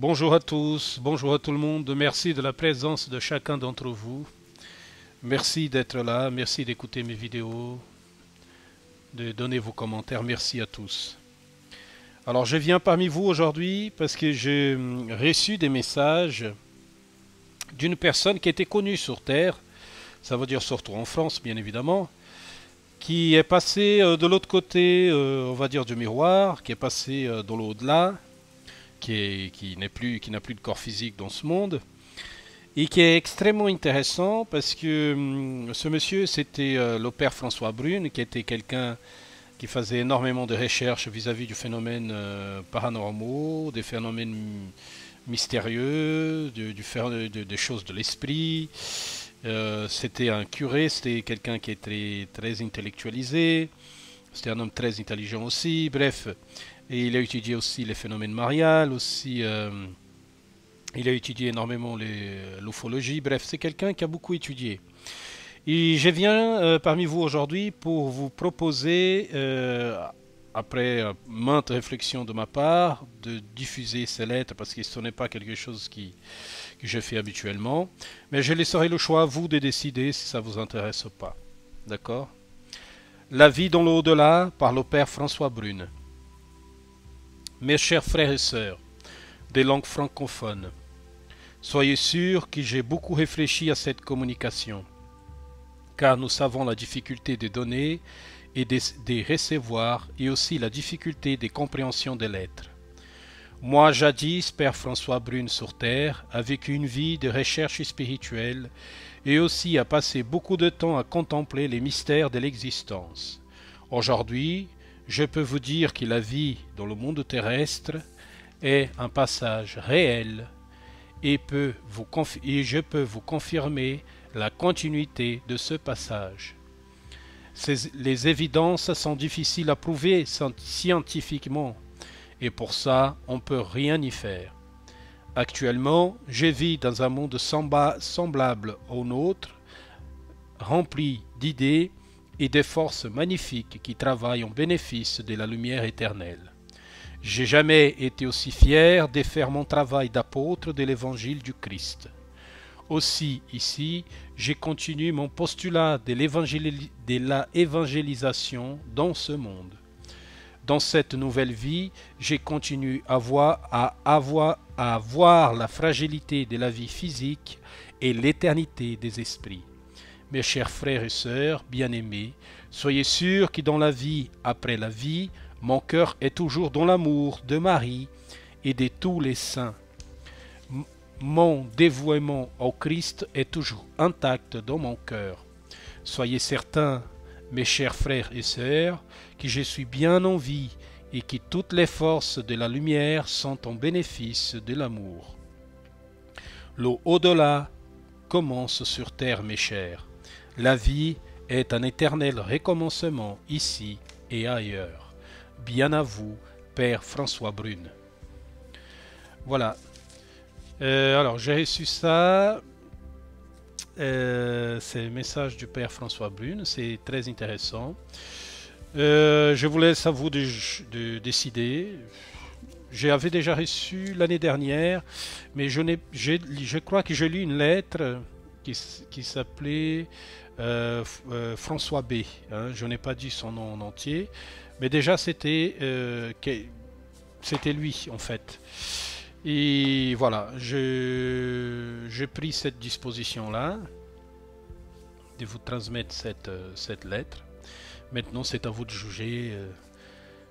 Bonjour à tous, bonjour à tout le monde. Merci de la présence de chacun d'entre vous. Merci d'être là, merci d'écouter mes vidéos, de donner vos commentaires. Merci à tous. Alors je viens parmi vous aujourd'hui parce que j'ai reçu des messages d'une personne qui était connue sur Terre, ça veut dire surtout en France bien évidemment, qui est passée de l'autre côté, on va dire du miroir, qui est passée dans l'au-delà, qui n'a plus de corps physique dans ce monde, et qui est extrêmement intéressant parce que ce monsieur, c'était le père François Brune, qui était quelqu'un qui faisait énormément de recherches vis-à-vis du phénomène paranormaux, des phénomènes mystérieux, des choses de l'esprit. C'était un curé, c'était quelqu'un qui était très intellectualisé, c'était un homme très intelligent aussi, bref. Et il a étudié aussi les phénomènes mariales, aussi il a étudié énormément l'ufologie, bref, c'est quelqu'un qui a beaucoup étudié. Et je viens parmi vous aujourd'hui pour vous proposer, après maintes réflexions de ma part, de diffuser ces lettres parce que ce n'est pas quelque chose que je fais habituellement. Mais je laisserai le choix à vous de décider si ça vous intéresse ou pas. D'accord? La vie dans l'au-delà par le père François Brune. Mes chers frères et sœurs des langues francophones, soyez sûrs que j'ai beaucoup réfléchi à cette communication, car nous savons la difficulté de donner et de recevoir et aussi la difficulté de compréhension des lettres. Moi, jadis, Père François Brune sur Terre, a vécu une vie de recherche spirituelle et aussi a passé beaucoup de temps à contempler les mystères de l'existence. Aujourd'hui, je peux vous dire que la vie dans le monde terrestre est un passage réel et je peux vous confirmer la continuité de ce passage. Les évidences sont difficiles à prouver scientifiquement et pour ça on ne peut rien y faire. Actuellement, je vis dans un monde semblable au nôtre, rempli d'idées et de forces magnifiques qui travaillent en bénéfice de la lumière éternelle. J'ai jamais été aussi fier de faire mon travail d'apôtre de l'évangile du Christ. Aussi, ici, j'ai continué mon postulat de l'évangélisation dans ce monde. Dans cette nouvelle vie, j'ai continué à voir la fragilité de la vie physique et l'éternité des esprits. Mes chers frères et sœurs bien-aimés, soyez sûrs que dans la vie après la vie, mon cœur est toujours dans l'amour de Marie et de tous les saints. Mon dévouement au Christ est toujours intact dans mon cœur. Soyez certains, mes chers frères et sœurs, que je suis bien en vie et que toutes les forces de la lumière sont en bénéfice de l'amour. Le au-delà commence sur terre, mes chers. La vie est un éternel recommencement ici et ailleurs. Bien à vous, Père François Brune. Voilà. Alors, j'ai reçu ça. C'est le message du Père François Brune. C'est très intéressant. Je vous laisse à vous de décider. J'avais déjà reçu l'année dernière, mais je crois que j'ai lu une lettre qui s'appelait François B. Hein, je n'ai pas dit son nom en entier, mais déjà c'était lui en fait. Et voilà, j'ai pris cette disposition-là de vous transmettre cette lettre. Maintenant, c'est à vous de juger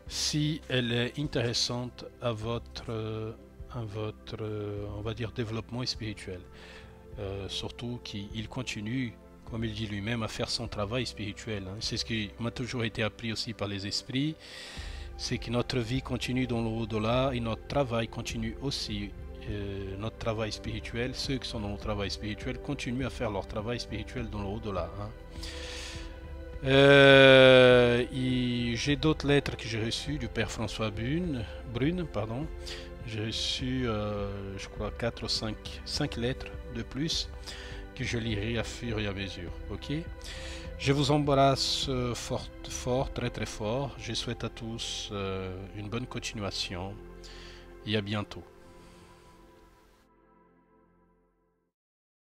si elle est intéressante à votre on va dire, développement spirituel. Surtout qu'il continue, comme il dit lui-même, à faire son travail spirituel. Hein. C'est ce qui m'a toujours été appris aussi par les esprits, c'est que notre vie continue dans l'au-delà et notre travail continue aussi. Notre travail spirituel, ceux qui sont dans le travail spirituel continuent à faire leur travail spirituel dans l'au-delà. Hein. J'ai d'autres lettres que j'ai reçues du Père François Brune. J'ai reçu, je crois, 4 ou 5 lettres de plus que je lirai à fur et à mesure. Ok? Je vous embrasse fort, très très fort. Je souhaite à tous une bonne continuation et à bientôt.